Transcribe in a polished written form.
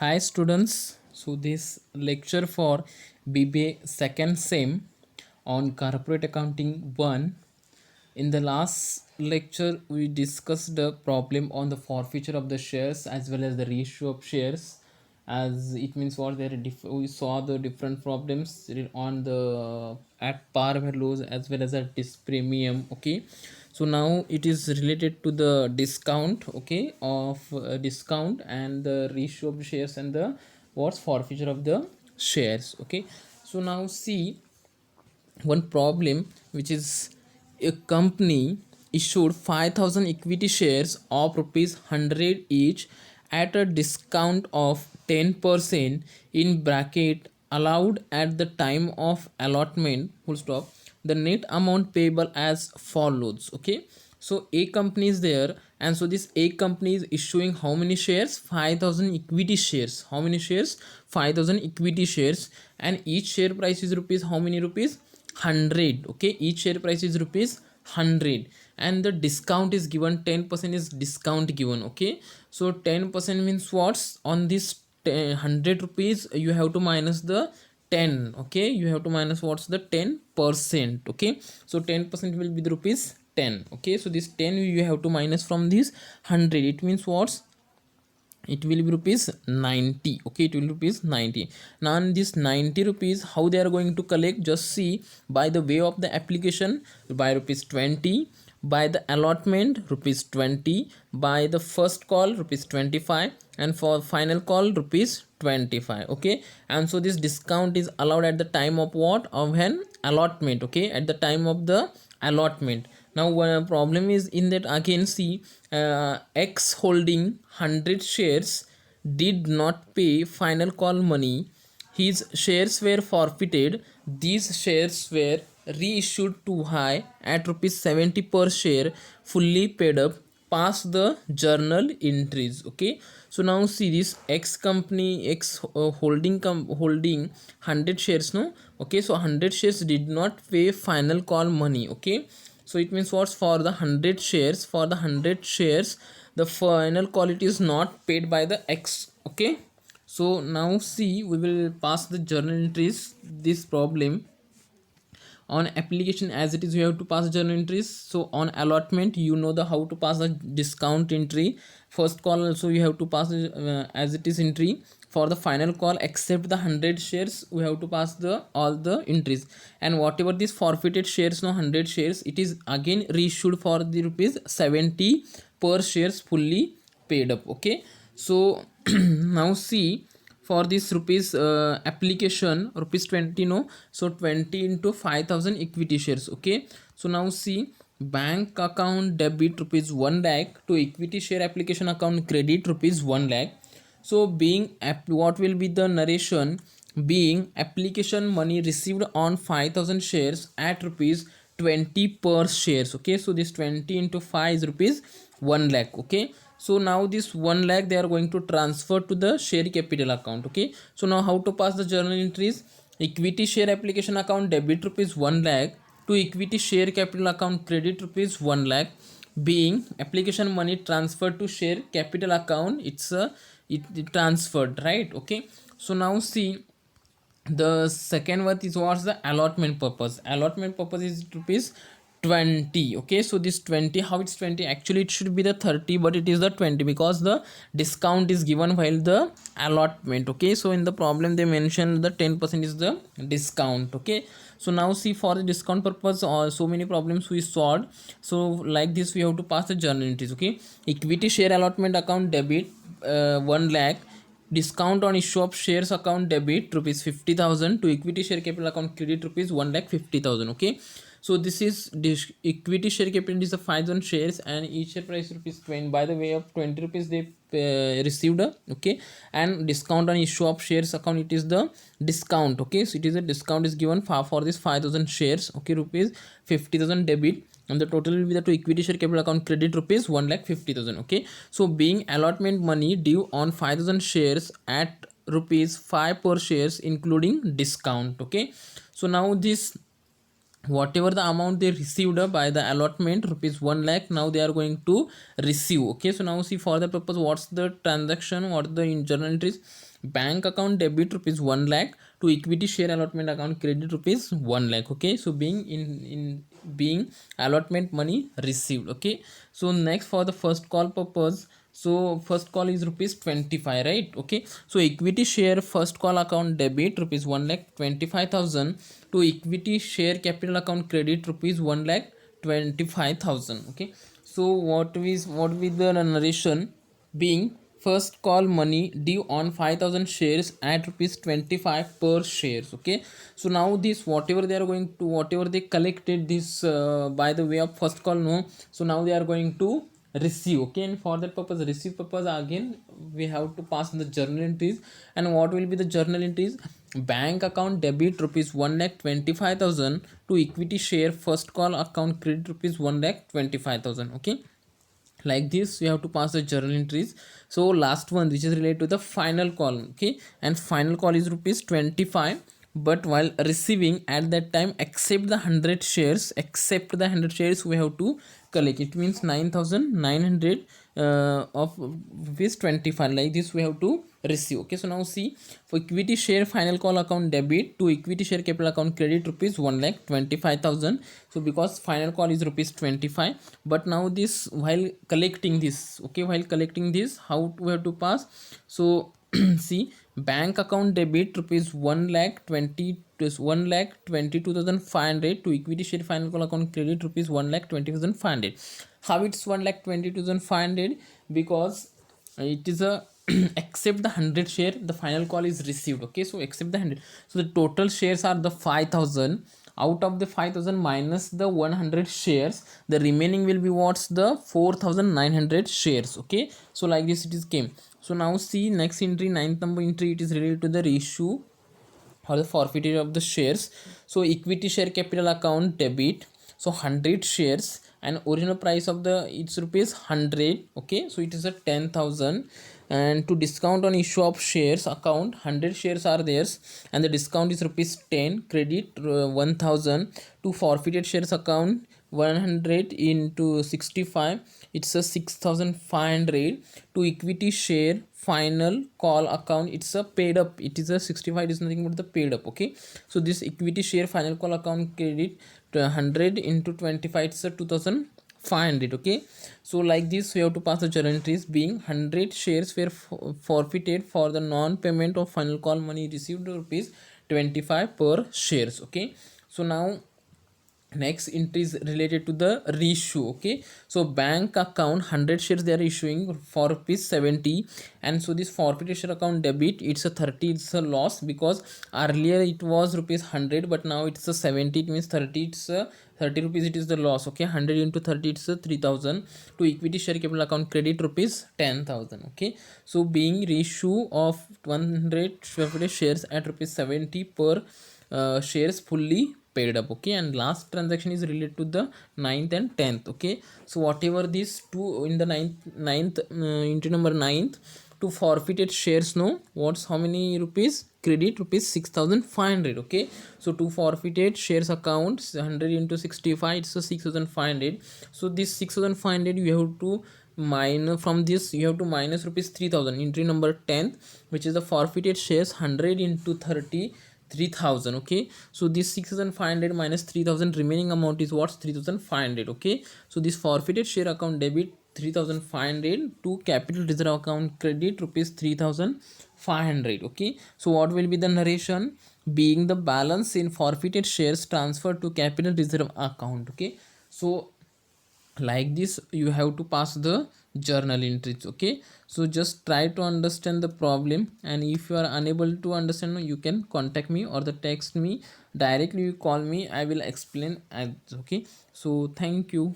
Hi students, so this lecture for BBA second sem on corporate accounting 1. In the last lecture we discussed the problem on the forfeiture of the shares as well as the ratio of shares, as it means what we saw the different problems on the at par values as well as at this premium. Okay, so now it is related to the discount, okay, of discount and the ratio of shares and the what's forfeiture of the shares. Okay, so now see one problem, which is a company issued 5,000 equity shares of rupees 100 each at a discount of 10% in bracket allowed at the time of allotment full stop. The net amount payable as follows. Okay, so a company is there, and so this a company is issuing how many shares? 5,000 equity shares. How many shares? 5,000 equity shares, and each share price is rupees, how many rupees? 100. Okay, each share price is rupees 100, and the discount is given, 10% is discount given. Okay, so 10% means what's on this 100 rupees you have to minus the 10. Okay, you have to minus what's the 10%. Okay, so 10% will be the rupees 10. Okay, so this 10 you have to minus from this 100. It means what's, it will be rupees 90. Okay, it will be rupees 90. Now in this 90 rupees, how they are going to collect? Just see, by the way of the application, by rupees 20, by the allotment rupees 20, by the first call rupees 25, and for final call rupees 25. Okay, and so this discount is allowed at the time of what? Of an allotment. Okay, at the time of the allotment. Now one problem is in that, again see, X holding 100 shares did not pay final call money. His shares were forfeited. These shares were reissued to high at rupees 70 per share, fully paid up. Pass the journal entries. Okay, so now see, this X company, X holding 100 shares, no? Okay, so 100 shares did not pay final call money. Okay, so it means what's, for the 100 shares, for the 100 shares the final quality is not paid by the X. Okay, so now see, we will pass the journal entries. This problem on application, as it is, you have to pass journal entries. So on allotment, you know the how to pass the discount entry. First call also you have to pass as it is entry. For the final call, except the 100 shares, we have to pass the all the entries, and whatever these forfeited shares, no, 100 shares, it is again reissued for the rupees 70 per shares, fully paid up. Okay, so now see, for this rupees application rupees 20, no, so 20 into 5,000 equity shares. Okay, so now see, bank account debit rupees 1 lakh to equity share application account credit rupees 1 lakh. So being what will be the narration? Being application money received on 5,000 shares at rupees 20 per shares. Okay, so this 20 into 5 is rupees 1 lakh. Okay, so now this 1 lakh they are going to transfer to the share capital account. Okay, so now how to pass the journal entries? Equity share application account debit rupees 1 lakh to equity share capital account credit rupees 1 lakh. Being application money transferred to share capital account, it's a it transferred, right? Okay, so now see, the second one is what's the allotment purpose? Allotment purpose is rupees 20. Okay, so this 20, how it's 20? Actually it should be the 30, but it is the 20 because the discount is given while the allotment. Okay, so in the problem they mentioned the 10% is the discount. Okay, so now see, for the discount purpose, so many problems we solved. So like this, we have to pass the journal entries. Okay, equity share allotment account debit 1 lakh, discount on issue of shares account debit rupees 50,000 to equity share capital account credit rupees 1,50,000. Okay, so this is equity share capital is the 5,000 shares, and each share price rupees 20. By the way of 20 rupees they received. Okay, and discount on issue of shares account, it is the discount. Okay, so it is a discount is given for this 5,000 shares. Okay, rupees 50,000 debit, and the total will be the to equity share capital account credit rupees 1,50,000. Okay, so being allotment money due on 5,000 shares at rupees 5 per shares including discount. Okay, so now this whatever the amount they received by the allotment rupees 1 lakh, now they are going to receive. Okay, so now see for the purpose, what's the transaction, what the in journal entries. Bank account debit rupees 1 lakh to equity share allotment account credit rupees 1 lakh. Okay, so being being allotment money received. Okay, so next for the first call purpose, so first call is rupees 25, right? Okay, so equity share first call account debit rupees 1 lakh 25,000 to equity share capital account credit rupees 1 lakh 25,000. Okay, so what is the narration being first call money due on 5,000 shares at rupees 25 per shares. Okay, so now this whatever they are going to, whatever they collected this by the way of first call, no, so now they are going to receive. Okay, and for that purpose, receive purpose, again we have to pass the journal entries. And what will be the journal entries? Bank account debit rupees 1 lakh 25,000 to equity share first call account credit rupees 1 lakh 25,000. Okay, like this you have to pass the journal entries. So last one, which is related to the final call. Okay, and final call is rupees 25, but while receiving at that time, except the 100 shares, except the 100 shares we have to collect. It means 9,900 of rupees 25, like this we have to receive. Okay, so now see, for equity share final call account debit to equity share capital account credit rupees 1 lakh 25,000. So because final call is rupees 25, but now this while collecting this, okay, while collecting this, how we have to pass? So see, bank account debit rupees 1 lakh 20 to 1 lakh 22,500 to equity share final call account credit rupees 1 lakh 20,500. How it's 1 lakh 22,500? Because it is a except the 100 share the final call is received. Okay, so except the 100, so the total shares are the 5,000. Out of the 5,000 minus the 100 shares, the remaining will be what's the 4,900 shares. Okay, so like this it is came. So now see next entry, ninth number entry, it is related to the reissue or the forfeiture of the shares. So equity share capital account debit, so 100 shares, and original price of the it's rupees 100. Okay, so it is a 10,000. And to discount on issue of shares account, 100 shares are theirs and the discount is rupees 10, credit 1,000 to forfeited shares account 100 into 65, it's a 6,500 to equity share final call account, it's a paid up, it is a 65, it is nothing but the paid up. Okay, so this equity share final call account credit 100 into 25, it's a 2,500. Okay, so like this we have to pass the journal entries, being 100 shares were forfeited for the non-payment of final call money received rupees 25 per shares. Okay, so now next entry is related to the reissue. Okay, so bank account 100 shares they are issuing for rupees 70, and so this forfeited share account debit, it's a 30, it's a loss because earlier it was rupees 100 but now it's a 70, it means 30, it's a 30 rupees, it is the loss. Okay, 100 into 30, it's a 3,000 to equity share capital account credit rupees 10,000. Okay, so being reissue of 100 forfeited shares at rupees 70 per shares fully paid up. Okay, and last transaction is related to the 9th and 10th. Okay, so whatever these two in the ninth entry number 9th, to forfeited shares, no, what's how many rupees credit rupees 6,500. Okay, so to forfeited shares account 100 into 65, it's a 6,500. So this 6,500 you have to minus from this, you have to minus rupees 3,000 entry number 10th, which is the forfeited shares 100 into 30, 3,000. Okay, so this 6,500 minus 3,000, remaining amount is what's 3,500. Okay, so this forfeited share account debit 3,500 to capital reserve account credit rupees 3,500. Okay, so what will be the narration? Being the balance in forfeited shares transferred to capital reserve account. Okay, so like this you have to pass the journal entries. Okay, so just try to understand the problem, and if you are unable to understand, you can contact me or the text me directly, you call me, I will explain. Okay, so thank you.